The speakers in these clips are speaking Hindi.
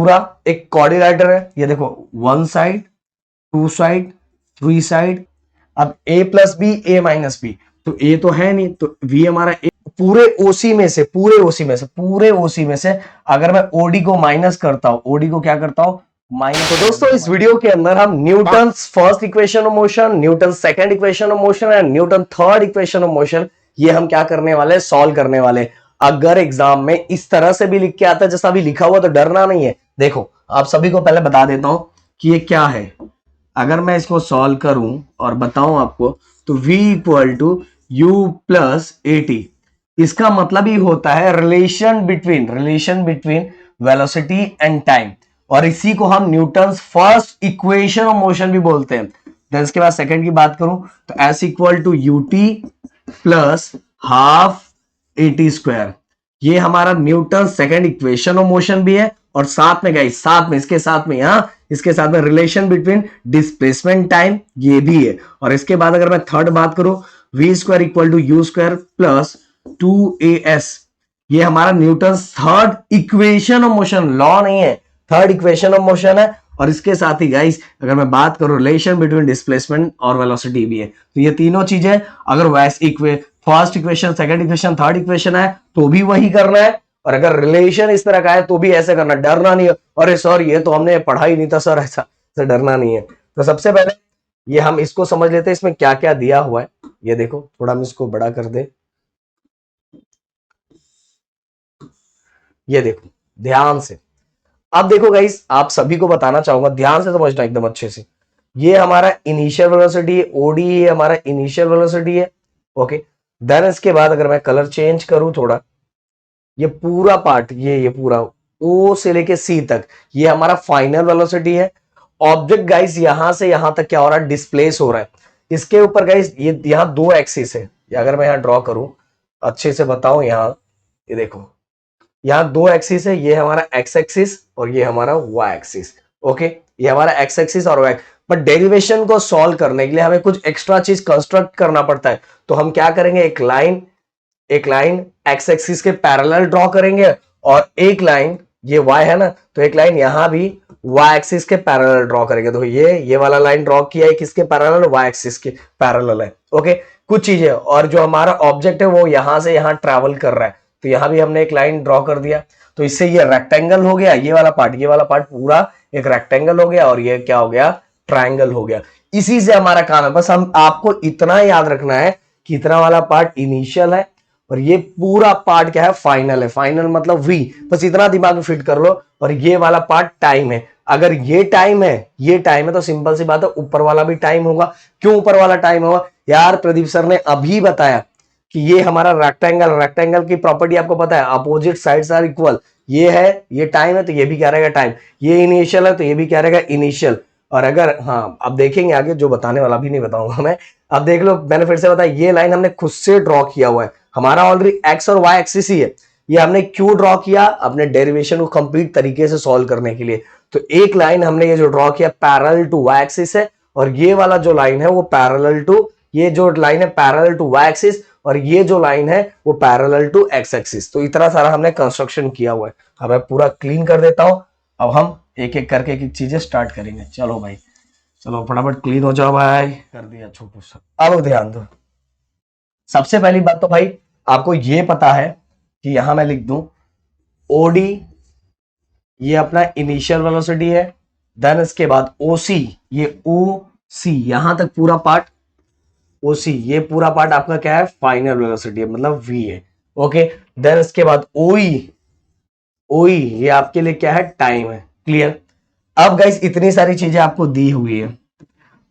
पूरा एक क्वाड्रिलेटरल है, ये देखो 1 साइड 2 साइड 3 साइड, अब a plus B a minus B, तो a तो है नहीं, तो v हमारा a, पूरे ओसी में से अगर मैं ओडी को माइनस करता हूं, ओडी को क्या करता हूं माइनस। तो दोस्तों इस वीडियो के अंदर हम Newton first equation of motion, Newton second equation of motion and Newton third equation of motion, ये हम क्या करने वाले, सॉल्व करने वाले। अगर एग्जाम में इस तरह से भी लिख के आता है जैसा अभी लिखा हुआ, तो डरना नहीं है। देखो आप सभी को पहले बता देता हूं कि ये क्या है। अगर मैं इसको सॉल्व करूं और बताऊं आपको, तो v equal to U plus A T, इसका मतलब ही होता है relation between velocity and time, और इसी को हम Newton first equation of motion भी बोलते हैं। देन इसके बाद सेकंड की बात करूं तो s equal to U T plus half A T square, ये हमारा Newton second equation of motion भी है, और साथ में गाइस, इसके साथ में रिलेशन बिटवीन डिस्प्लेसमेंट टाइम ये भी है। और इसके बाद अगर मैं थर्ड बात करूं, V square equal to U square plus 2as, ये हमारा Newton third equation of motion, law नहीं है, थर्ड इक्वेशन ऑफ मोशन है। और इसके साथ ही गाइस अगर मैं बात करूं रिलेशन बिटवीन डिस्प्लेसमेंट और वेलोसिटी भी है। तो ये तीनों चीजें अगर first equation, second equation, third equation है तो भी वही करना है, और अगर रिलेशन इस तरह का है तो भी ऐसे करना, डरना नहीं है। अरे सर ये तो हमने पढ़ा ही नहीं था सर, ऐसा डरना नहीं है। तो सबसे पहले ये हम इसको समझ लेते हैं, इसमें क्या क्या दिया हुआ है। ये देखो थोड़ा हम इसको बड़ा कर दे, ये देखो ध्यान से। अब देखो गाइस, आप सभी को बताना चाहूंगा, ध्यान से समझना एकदम अच्छे से। ये हमारा इनिशियल वेलोसिटी है, ओडी ये हमारा इनिशियल वेलोसिटी है, ओके। देन इसके बाद अगर मैं कलर चेंज करूं थोड़ा, ये पूरा पार्ट, ये पूरा ओ से लेके सी तक, ये हमारा फाइनल वेलोसिटी है। ऑब्जेक्ट गाइस यहां से यहां तक क्या हो रहा है, डिस्प्लेस हो रहा है। इसके ऊपर गाइस ये यहां दो एक्सिस है, अगर मैं यहां ड्रॉ करूं अच्छे से बताऊं, यहां ये देखो यहां दो एक्सिस है, ये हमारा एक्स एक्सिस और ये हमारा वाई एक्सिस, ओके। ये हमारा एक्स एक्सिस और वाई, बट डेरिवेशन को सॉल्व करने के लिए हमें कुछ एक्स्ट्रा चीज कंस्ट्रक्ट करना पड़ता है। तो हम क्या करेंगे, एक लाइन एक्स एक्सिस के पैरेलल ड्रॉ करेंगे, और एक लाइन, ये y है ना, तो एक लाइन यहां भी y एक्सिस के पैरेलल ड्रॉ करेंगे। तो ये वाला लाइन ड्रॉ किया है किसके पैरेलल, y एक्सिस के पैरेलल है, ओके। कुछ चीजें, और जो हमारा ऑब्जेक्ट है वो यहां से यहां ट्रैवल कर रहा है, तो यहां भी हमने एक लाइन ड्रॉ कर दिया। तो इससे ये रेक्टेंगल हो गया, ये वाला पार्ट पूरा एक रेक्टेंगल हो गया, और ये क्या हो गया, ट्रायंगल हो गया। इसी से हमारा काम है, बस हम आपको इतना याद रखना है कि इतना वाला पार्ट इनिशियल है और ये पूरा पार्ट क्या है, फाइनल है। फाइनल मतलब v, बस इतना दिमाग में फिट कर लो। और ये वाला पार्ट टाइम है, अगर ये टाइम है तो सिंपल सी बात है ऊपर वाला भी टाइम होगा। क्यों ऊपर वाला टाइम होगा यार, प्रदीप सर ने अभी बताया कि ये हमारा रेक्टेंगल की प्रॉपर्टी आपको पता है, अपोजिट साइड्स आर इक्वल। ये है, ये टाइम है तो ये भी क्या रहेगा टाइम, ये इनिशियल है तो ये भी क्या रहेगा इनिशियल। और अगर हाँ, अब देखेंगे आगे जो बताने वाला भी नहीं बताऊंगा मैं, अब देख लो, मैंने फिर से बताया, ये लाइन हमने खुद से ड्रॉ किया हुआ है, हमारा ऑलरेडी एक्स और वाई एक्सिस ही है। ये हमने क्यों ड्रॉ किया, अपने डेरिवेशन को कंप्लीट तरीके से सॉल्व करने के लिए। तो एक लाइन हमने ये जो ड्रॉ किया पैरेलल टू वाई एक्सिस है, और ये वाला जो लाइन है वो पैरेलल टू, ये जो लाइन है पैरेलल टू वाई एक्सिस, और ये जो लाइन है वो पैरेलल टू एक्स एक्सिस। तो इतना सारा हमने कंस्ट्रक्शन किया हुआ है। अब मैं पूरा क्लीन कर देता हूं, अब हम एक एक करके एक चीजें स्टार्ट करेंगे। चलो भाई, चलो फटाफट क्लीन हो जाओ भाई, कर दिया छोटू सा। अब ध्यान दो, सबसे पहली बात तो भाई आपको ये पता है कि यहां मैं लिख दूं ओडी, ये अपना इनिशियल वेलोसिटी है। देन इसके बाद ओसी, ये ओ सी यहां तक पूरा पार्ट, ओसी ये पूरा पार्ट आपका क्या है, फाइनल वेलोसिटी है, मतलब वी है, ओके। देन इसके बाद ओई ये आपके लिए क्या है, टाइम है, क्लियर। अब गाइस इतनी सारी चीजें आपको दी हुई है।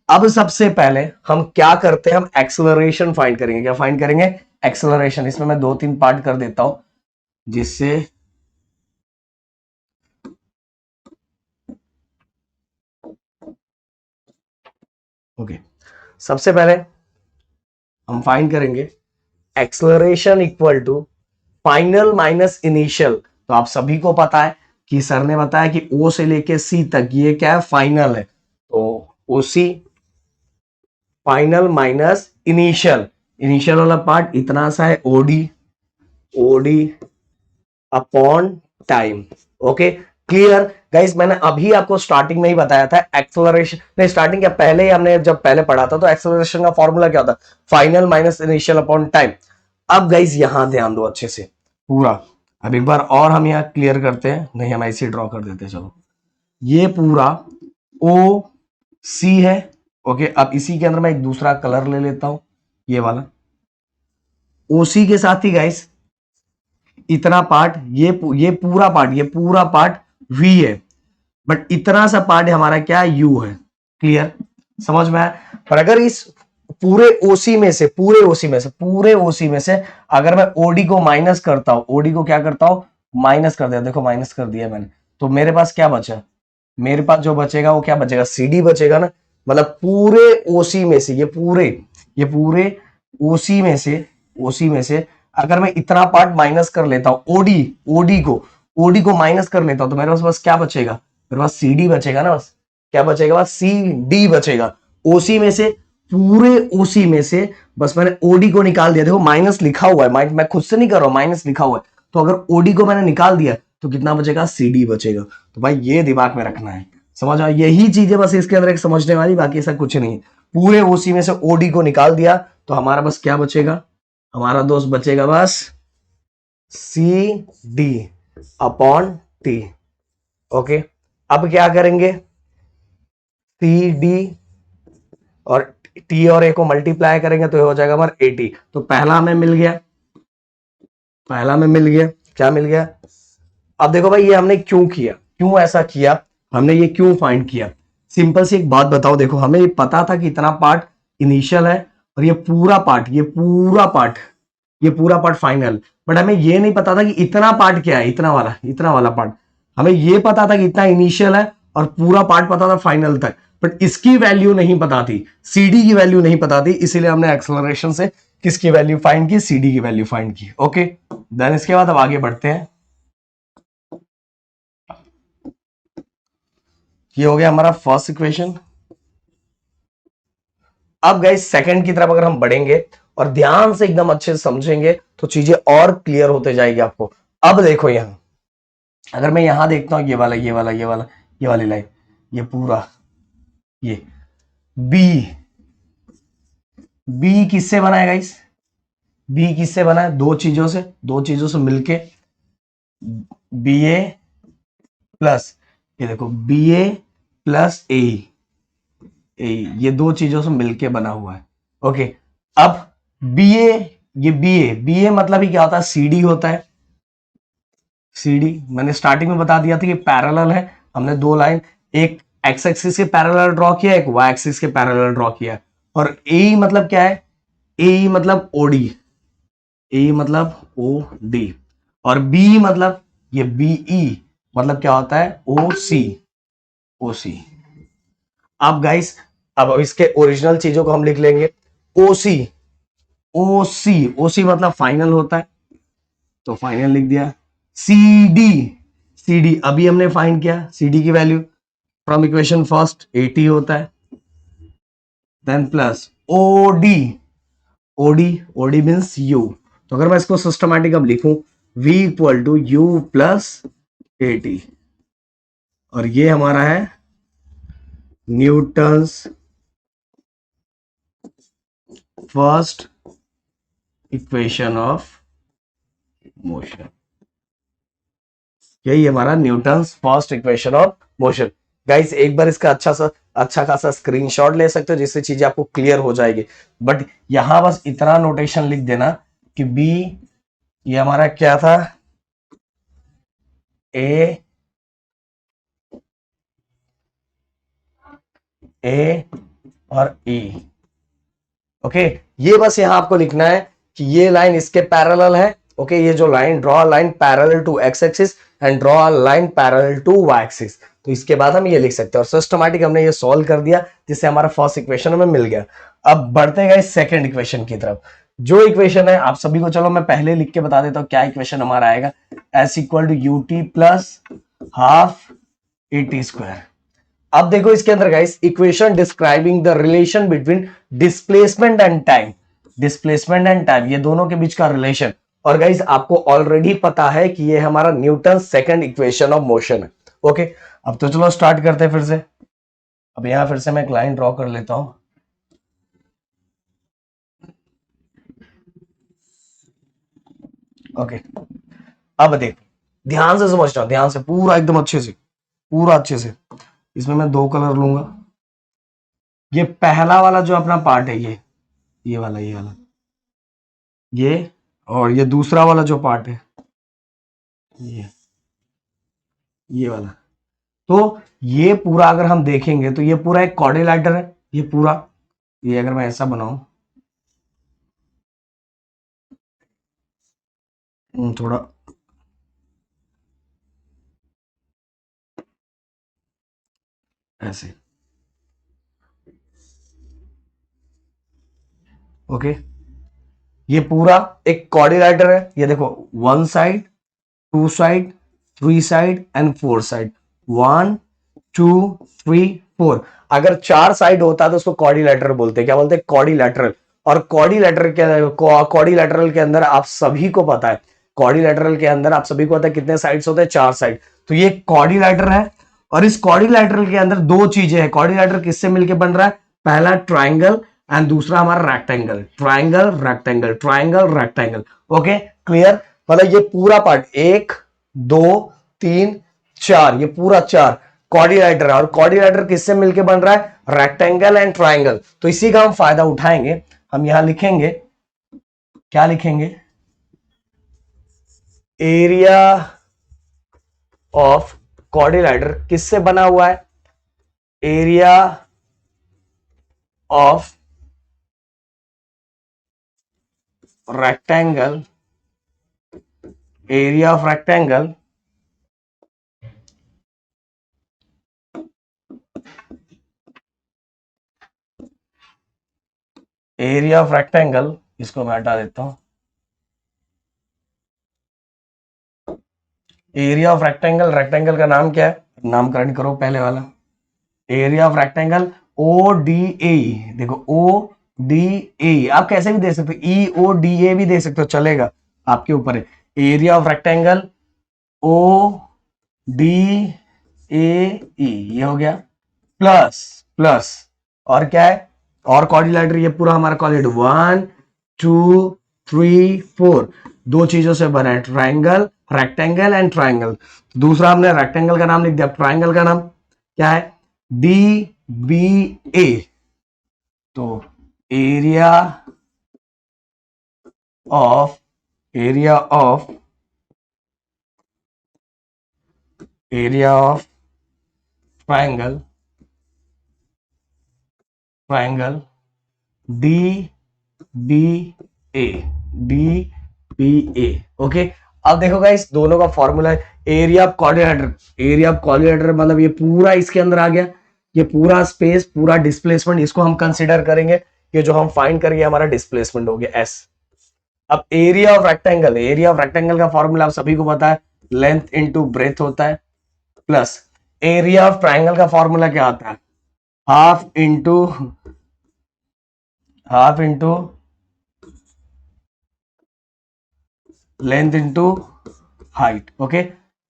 अब सबसे पहले हम क्या करते हैं, हम एक्सेलरेशन फाइंड करेंगे। क्या फाइंड करेंगे, एक्सेलरेशन। इसमें मैं 2-3 पार्ट कर देता हूं जिससे ओके। सबसे पहले हम फाइंड करेंगे acceleration equal to final minus initial. तो आप सभी को पता है कि सर ने बताया कि ओ से लेके सी तक ये क्या है, फाइनल है। तो O C final minus initial वाला पार्ट इतना सा है, OD upon time, okay clear. Guys मैंने अभी आपको स्टार्टिंग में ही बताया था एक्सेलरेशन, नहीं स्टार्टिंग क्या पहले ही हमने जब पहले पढ़ा था तो एक्सेलरेशन का फॉर्मूला क्या होता है, final minus initial upon time. अब गाइस यहां ध्यान दो अच्छे से पूरा, अब एक बार और हम यहाँ क्लियर करते हैं, नहीं हम ऐसे ड्रॉ कर देते हैं, चलो ये पूरा ओ सी है। ओके, अब इसी के अंदर मैं एक दूसरा कलर ले लेता हूं, ये वाला ओसी के साथ ही गाइस इतना पार्ट, ये पूरा पार्ट वी है, बट इतना सा पार्ट हमारा क्या यू है। क्लियर, समझ में आया। पर अगर इस पूरे ओसी में से अगर मैं ओडी को माइनस करता हूं, ओडी को क्या करता हूं, माइनस कर दिया, देखो माइनस कर दिया मैंने, तो मेरे पास क्या बचा, मेरे पास जो बचेगा वो क्या बचेगा, सीडी बचेगा ना। मतलब पूरे ओसी में से ये पूरे ओसी में से अगर मैं इतना पार्ट माइनस कर लेता हूं, ओडी को माइनस कर लेता हूं, तो मेरे पास बस क्या बचेगा, मेरे पास सीडी बचेगा ना, बस क्या बचेगा, बस सी डी बचेगा। ओसी में से, पूरे ओसी में से बस मैंने ओडी को निकाल दिया, देखो माइनस लिखा हुआ है, मैं खुद से नहीं कर रहा हूं, माइनस लिखा हुआ है, तो अगर ओडी को मैंने निकाल दिया तो कितना बचेगा, सीडी बचेगा। तो भाई ये दिमाग में रखना है, समझ आया, यही चीजें बस इसके अंदर एक समझने वाली, बाकी ऐसा कुछ नहीं है। पूरे ओसी में से ओडी को निकाल दिया तो हमारा बस क्या बचेगा, हमारा दोस्त बचेगा बस C D upon T. Okay, अब क्या करेंगे, सी डी और टी और ए को मल्टीप्लाई करेंगे तो ये हो जाएगा हमारा 80। तो पहला हमें मिल गया, क्या मिल गया। अब देखो भाई ये हमने क्यों किया, क्यों ऐसा किया, हमने ये क्यों फाइंड किया। सिंपल सी एक बात बताओ, देखो हमें ये पता था कि इतना पार्ट इनिशियल है और ये पूरा पार्ट फाइनल, बट हमें ये नहीं पता था कि इतना पार्ट क्या है, इतना वाला पार्ट। हमें ये पता था कि इतना इनिशियल है और पूरा पार्ट पता था फाइनल तक, बट इसकी वैल्यू नहीं पता थी, सीडी की वैल्यू नहीं पता थी, इसीलिए हमने एक्सेलरेशन से किसकी वैल्यू फाइंड की, सीडी की वैल्यू फाइंड की। ओके, देन इसके बाद अब आगे बढ़ते हैं। ये हो गया हमारा फर्स्ट इक्वेशन। अब गाइस सेकंड की तरफ अगर हम बढ़ेंगे और ध्यान से एकदम अच्छे से समझेंगे तो चीजें और क्लियर होते जाएगी आपको। अब देखो यहां, अगर मैं यहां देखता हूं ये वाली लाइन, ये पूरा, ये बी किससे बना है गाइस, बी किससे बना है, दो चीजों से मिलके बी ए प्लस, ये देखो बी ए प्लस ए, ये दो चीजों से मिलके बना हुआ है। ओके, अब बी ए मतलब ही क्या होता है, सीडी होता है। सीडी मैंने स्टार्टिंग में बता दिया था कि पैरेलल है, हमने दो लाइन, एक एक्स एक्सिस के पैरेलल ड्रॉ किया, एक वाई एक्सिस के पैरेलल ड्रॉ किया। और ए मतलब क्या है, ए मतलब ओडी, और बी मतलब ये बीई मतलब क्या होता है, ओसी। अब गाइस, अब इसके ओरिजिनल चीजों को हम लिख लेंगे, ओसी मतलब फाइनल होता है, तो फाइनल लिख दिया। सीडी अभी हमने फाइंड किया, सीडी की वैल्यू फ्रॉम इक्वेशन फर्स्ट 80 होता है, then plus OD means U. तो अगर मैं इसको सिस्टमैटिक अब लिखूं, v equal to U plus 80, और ये हमारा है Newton's first equation of motion, यही हमारा Newton's first equation of motion. Guys एक बार इसका अच्छा खासा स्क्रीनशॉट ले सकते हो जिससे चीजें आपको क्लियर हो जाएगी, बट यहां बस इतना नोटेशन लिख देना कि बी ये हमारा क्या था, ए और ई। ओके, ये बस यहां आपको लिखना है कि ये लाइन इसके पैरेलल है। ओके, ये जो line, draw line parallel to X axis and draw line parallel to Y axis. तो इसके बाद हम ये लिख सकते हैं, और सिस्टमैटिक हमने ये सॉल्व कर दिया जिससे हमारा फर्स्ट इक्वेशन हमें मिल गया। अब बढ़ते गए सेकंड इक्वेशन की तरफ। जो इक्वेशन है आप सभी को, चलो मैं पहले लिख के बता देता हूं क्या इक्वेशन हमारा आएगा, S equal to U T plus half A T square. अब देखो इसके अंदर guys, equation describing the relation between displacement and time, ये दोनों के बीच का रिलेशन। और गाइस आपको ऑलरेडी पता है कि ये हमारा Newton second equation of motion है। ओके, अब तो चलो स्टार्ट करते हैं फिर से। अब यहां फिर से मैं एक लाइन ड्रॉ कर लेता हूं। ओके, अब देख, ध्यान से समझना, ध्यान से पूरा एकदम अच्छे से, पूरा अच्छे से। इसमें मैं दो कलर लूंगा। ये पहला वाला जो अपना पार्ट है, ये वाला, ये वाला, ये, और ये दूसरा वाला जो पार्ट है, ये ये वाला। तो ये पूरा अगर हम देखेंगे तो ये पूरा एक क्वाड्रिलेटरल है, ये पूरा। ये अगर मैं ऐसा बनाऊं, थोड़ा ऐसे, ओके। ये पूरा एक क्वाड्रिलेटरल है, ये देखो, one side, two side, three side and four side. One, two, three, four. अगर चार साइड होता है तो उसको क्वाड्रिलेटरल बोलते हैं। क्या बोलते हैं? क्वाड्रिलेटरल। और क्वाड्रिलेटरल के अंदर आप सभी को पता है, क्वाड्रिलेटरल के अंदर आप सभी को पता है कितने साइड्स होते हैं? चार साइड। तो ये क्वाड्रिलेटरल है, और इस क्वाड्रिलेटरल के अंदर दो चीजें हैं। क्वाड्रिलेटरल किससे मिलकर बन रहा है? पहला ट्राइंगल एंड दूसरा हमारा rectangle. Triangle rectangle, triangle rectangle. Okay, clear? मतलब ये पूरा पार्ट, एक, दो, तीन, चार, ये पूरा चार क्वाड्रिलेटरल है। और क्वाड्रिलेटरल किससे मिलके बन रहा है? Rectangle and triangle. तो इसी का हम फायदा उठाएंगे। हम यहां लिखेंगे, क्या लिखेंगे? एरिया ऑफ क्वाड्रिलेटरल किससे बना हुआ है? Area of rectangle, area of rectangle area of rectangle, इसको मैं हटा देता हूं। एरिया ऑफ रेक्टेंगल, रेक्टेंगल का नाम क्या है? नामकरण करो पहले वाला। Area of rectangle, O D A. देखो, ओ डी ए आप कैसे भी दे सकते हो, ई ओ डी ए भी दे सकते हो, चलेगा, आपके ऊपर है। Area of rectangle, O D A E, ये हो गया। प्लस, प्लस, और क्या है? और क्वाड्रिलेटरल, ये पूरा हमारा quadrilateral, one, two, three, four, दो चीजों से बना है, ट्राइंगल, रेक्टेंगल एंड ट्राइंगल। दूसरा हमने रेक्टेंगल का नाम लिख दिया, ट्राइंगल का नाम क्या है? D B A. तो area of, area of, area of triangle, triangle, D B A, D B A. Okay, अब देखो गाइस, दोनों का फॉर्मूला है area of quadrilateral. Area of quadrilateral मतलब ये पूरा इसके अंदर आ गया, ये पूरा स्पेस, पूरा डिस्प्लेसमेंट, इसको हम कंसीडर करेंगे। ये जो हम फाइंड करेंगे हमारा डिस्प्लेसमेंट हो गया एस। अब area of rectangle, area of rectangle का फॉर्मूला आप सभी को पता है, लेंथ इनटू ब्रेथ होता है, प्लस एरिया ऑफ ट्राइंगल का फॉर्मूला क्या आता है? Half into, half into length into height. Okay,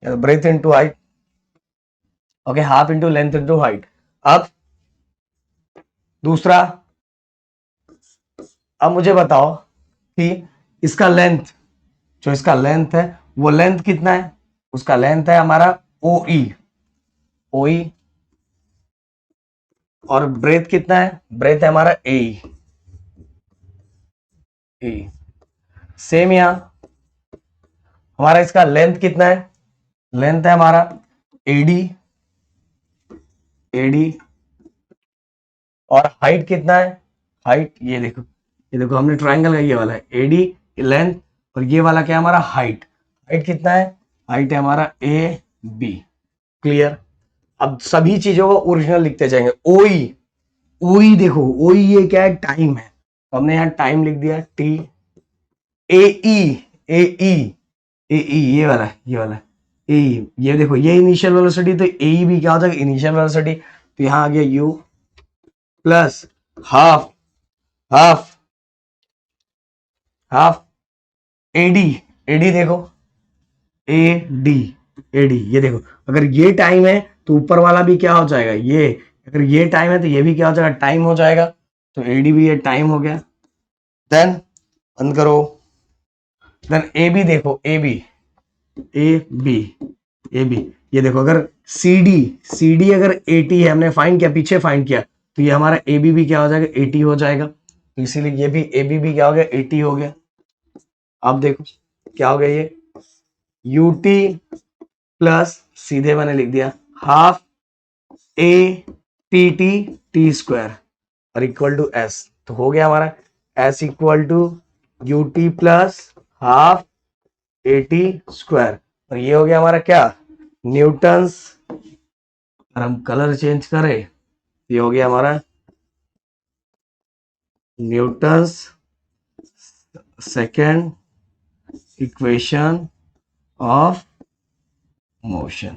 breath into height. Okay, half into length into height. अब दूसरा, अब मुझे बताओ कि इसका लेंथ, जो इसका लेंथ है वो लेंथ कितना है? उसका लेंथ है हमारा ओ ई, ओ ई। और ब्रेथ कितना है? ब्रेथ है हमारा ए, ए। सेम यहां हमारा इसका लेंथ कितना है? लेंथ है हमारा एडी, एडी। और हाइट कितना है? हाइट, ये देखो हमने ट्राइंगल का ये वाला है एडी लेंथ, और ये वाला क्या है हमारा? हाइट। हाइट कितना है? हाइट है हमारा ए बी। क्लियर? अब सभी चीजों को ओरिजिनल लिखते जाएंगे। ओई, ओई देखो, ओई ये क्या है? टाइम है, तो हमने यहां टाइम लिख दिया, टी। ए ई, ए ई, ए ई, ये वाला, ये वाला ए ई। ये देखो, ये इनिशियल वेलोसिटी, तो ए ई भी क्या हो जाएगा? Initial velocity. तो यहां आ गया U plus half, half, half AD. AD देखो, ए डी, एडी, ये देखो, अगर ये टाइम है तो ऊपर वाला भी क्या हो जाएगा, ये अगर ये टाइम है तो ये भी क्या हो जाएगा, टाइम हो जाएगा। तो एडी भी ये टाइम हो गया। देन बंद करो। देन ए बी देखो, ए बी ए बी ये देखो, अगर सी डी अगर 80 है, हमने फाइंड किया, पीछे फाइंड किया, तो ये हमारा ए बी भी क्या हो जाएगा, 80 हो जाएगा। तो इसीलिए ये भी ए बी भी क्या हो गया, 80 हो गया। अब देखो क्या हो गया, ये यू टी प्लस सीधे मैंने लिख दिया half A T T T square और इक्वल टू एस। तो हो गया हमारा S equal to U T plus half A T square. और ये हो गया हमारा क्या, न्यूटन्स। और हम कलर चेंज करें, ये हो गया हमारा Newton's second equation of motion.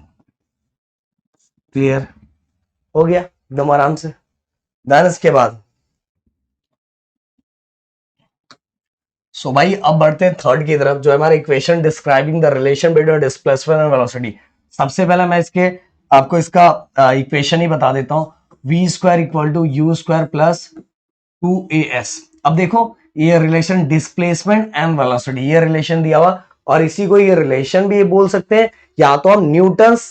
Clear हो गया एकदम आराम से। देन इसके बाद भाई अब बढ़ते हैं थर्ड की तरफ, जो है हमारा equation describing the relation between displacement and velocity. सबसे पहले मैं इसके आपको इसका इक्वेशन ही बता देता हूं, V square equal to U square plus 2as। अब देखो ये रिलेशन डिस्प्लेसमेंट एंड वेलोसिटी, ये रिलेशन दिया हुआ, और इसी को ये रिलेशन भी बोल सकते हैं, या तो हम Newton's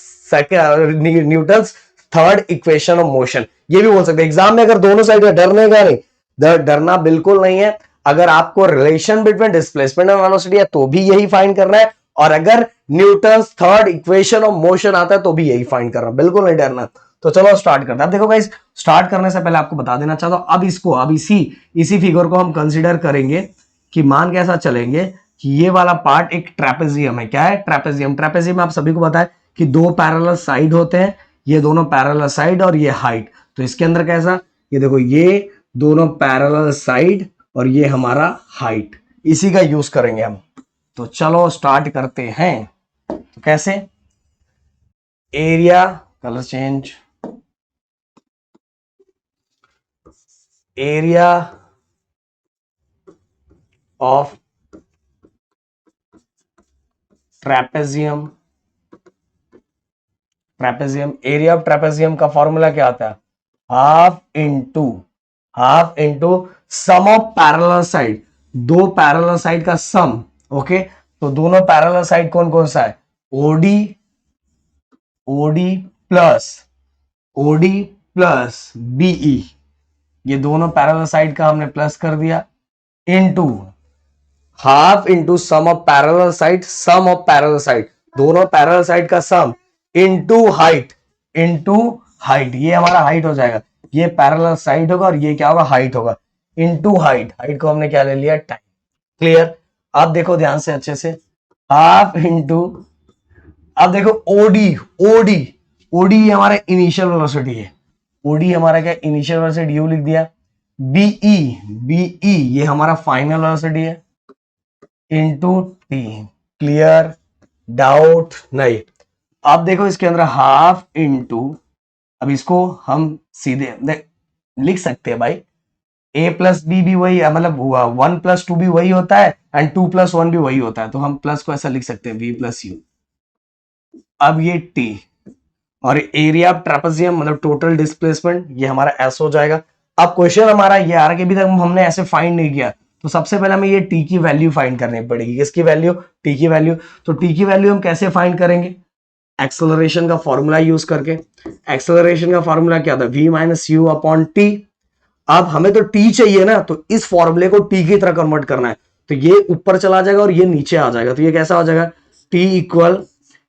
third equation of motion ये भी बोल सकते हैं। एग्जाम में अगर दोनों साइड डरने का नहीं, डरना बिल्कुल नहीं है। अगर आपको relation between displacement and velocity है तो भी यही फाइंड करना है, और अगर Newton's third equation of motion आता है तो भी यही फाइंड करना, बिल्कुल नहीं डरना। तो चलो स्टार्ट करते हैं। अब देखो गाइस, स्टार्ट करने से पहले आपको बता देना चाहता हूं, अब इसको अब इसी फिगर को हम कंसीडर करेंगे कि मान कैसा चलेंगे कि ये वाला पार्ट एक ट्रेपेजियम है। क्या है, ट्रेपेजियम। ट्रेपेजियम आप सभी को पता है कि दो पैरेलल साइड होते हैं, ये दोनों पैरेलल साइड और ये हाइट। तो इसके अंदर कैसा, ये देखो ये दोनों पैरेलल साइड और ये हमारा हाइट, इसी का यूज करेंगे हम। तो चलो स्टार्ट करते हैं। तो कैसे, area, colour change, area of trapezium, area of trapezium का फॉर्मूला क्या आता है, half into sum of parallel side, दो पैरेलल साइड का सम। ओके, तो दोनों पैरेलल साइड कौन कौन सा है, ओडी प्लस बीई, ये दोनों पैरेलल साइड का हमने प्लस कर दिया, into half into sum of parallel side, दोनों पैरेलल साइड का सम, इनटू हाइट, ये हमारा हाइट हो जाएगा, ये पैरेलल साइड होगा और ये क्या होगा, हाइट होगा, इनटू हाइट को हमने क्या ले लिया, टाइम। क्लियर। अब देखो ध्यान से अच्छे से, हाफ इंटू, अब देखो ओडी हमारा इनिशियल वेलोसिटी है, ओडी हमारा क्या इनिशियल वेलोसिटी, यू लिख दिया, बीई ये हमारा फाइनल वेलोसिटी है, इनटू टी। क्लियर, डाउट नहीं। अब देखो इसके अंदर हाफ इंटू, अब इसको हम सीधे लिख सकते हैं भाई, a प्लस बी भी वही है, मतलब 1 प्लस 2 भी वही होता है एंड 2 प्लस 1 भी वही होता है, तो हम प्लस को ऐसा लिख सकते हैं v प्लस यू। अब ये t और एरिया ऑफ ट्रेपेजियम मतलब टोटल डिस्प्लेसमेंट, ये हमारा s हो जाएगा। अब क्वेश्चन हमारा ये आ रहा है कि अभी तक हमने ऐसे फाइंड नहीं किया, तो सबसे पहले हमें ये t की वैल्यू फाइंड करनी पड़ेगी। किसकी वैल्यू, t की वैल्यू। तो t की वैल्यू हम कैसे फाइंड करेंगे, एक्सेलरेशन का फॉर्मूला यूज करके। एक्सेलरेशन का फॉर्मूला क्या था, v minus you upon T. अब हमें तो t चाहिए ना, तो इस फॉर्मूले को t की तरह कन्वर्ट करना है, तो ये ऊपर चला जाएगा और ये नीचे आ जाएगा, तो ये कैसा हो जाएगा, t equal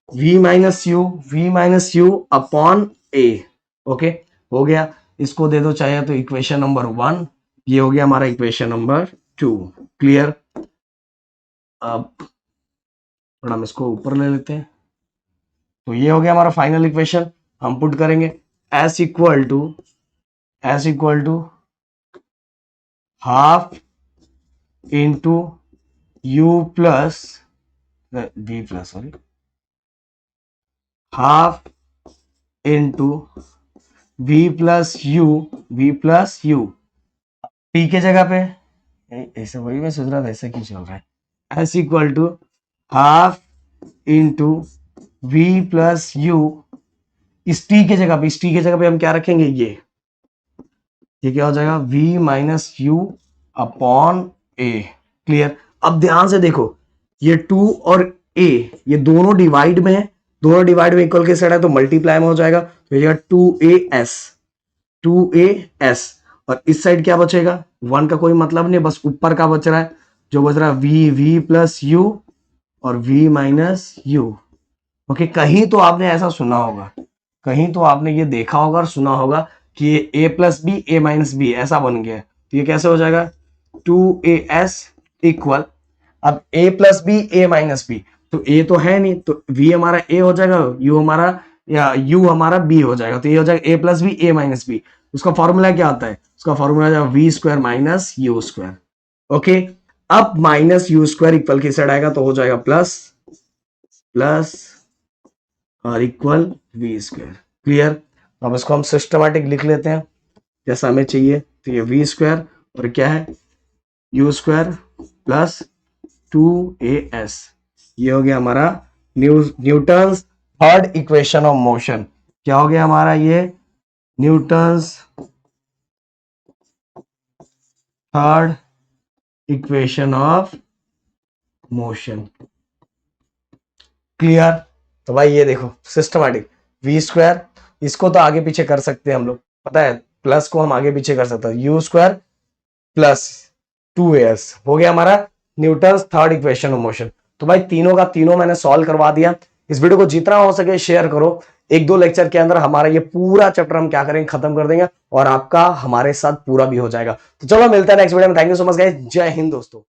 v minus you upon a। Okay, हो गया। इसको दे दो चाहे तो इक्वेशन नंबर 1, ये हो गया हमारा इक्वेशन नंबर 2। क्लियर। अब थोड़ा हम इसको ऊपर ले लेते हैं, तो ये हो गया हमारा फाइनल इक्वेशन। हम पुट करेंगे s equal to half into U plus V plus sorry half into V plus U T के जगह पे, ऐसे वही मैं सोच रहा था ऐसे क्यों चल रहा है, S equal to half into V plus U इस टी की जगह पे, इस टी की जगह पे हम क्या रखेंगे, ये क्या हो जाएगा, v minus you upon A. Clear. अब ध्यान से देखो, ये 2 और a ये दोनों डिवाइड में है, दोनों डिवाइड में इक्वल के साइड है तो मल्टीप्लाई में हो जाएगा, तो ये 2as और इस साइड क्या बचेगा, 1 का कोई मतलब नहीं, बस ऊपर का बच रहा है, जो बच रहा है v प्लस यू और v माइनस यू। ओके, कहीं तो आपने ऐसा सुना होगा, कहीं तो आपने ये देखा होगा और सुना होगा कि ये a plus B A minus B ऐसा बन गया है, तो ये कैसे हो जाएगा, 2as इक्वल, अब a plus B A minus B, तो a तो है नहीं, तो v हमारा a हो जाएगा, u हमारा या u हमारा b हो जाएगा, तो ये हो जाएगा a plus B A minus B. उसका फॉर्मूला क्या आता है, उसका फॉर्मूला जाएगा V square minus U square. Okay, अब माइनस यू स्क्वायर इक्वल की साइड आएगा तो हो जाएगा प्लस प्लस और इक्वल वी स्क्वायर। क्लियर। अब इसको हम सिस्टमैटिक लिख लेते हैं जैसा हमें चाहिए, तो ये वी स्क्वायर और क्या है, यू स्क्वायर प्लस 2as, ये हो गया हमारा Newton's third equation of motion. क्या हो गया हमारा, ये Newton's third equation of motion. Clear. तो भाई ये देखो सिस्टमैटिक, वी स्क्वायर इसको तो आगे पीछे कर सकते हैं हम लोग, पता है, प्लस को हम आगे पीछे कर सकते हैं, यू स्क्वायर प्लस 2as हो गया हमारा Newton's third equation of motion. तो भाई तीनों का तीनों मैंने सॉल्व करवा दिया। इस वीडियो को जितना हो सके शेयर करो, 1-2 लेक्चर के अंदर हमारा ये पूरा चैप्टर हम क्या करेंगे, खत्म कर देंगे और आपका हमारे साथ पूरा भी हो जाएगा। तो चलो मिलता है नेक्स्ट वीडियो में। Thank you so much guys, जय हिंद दोस्तों।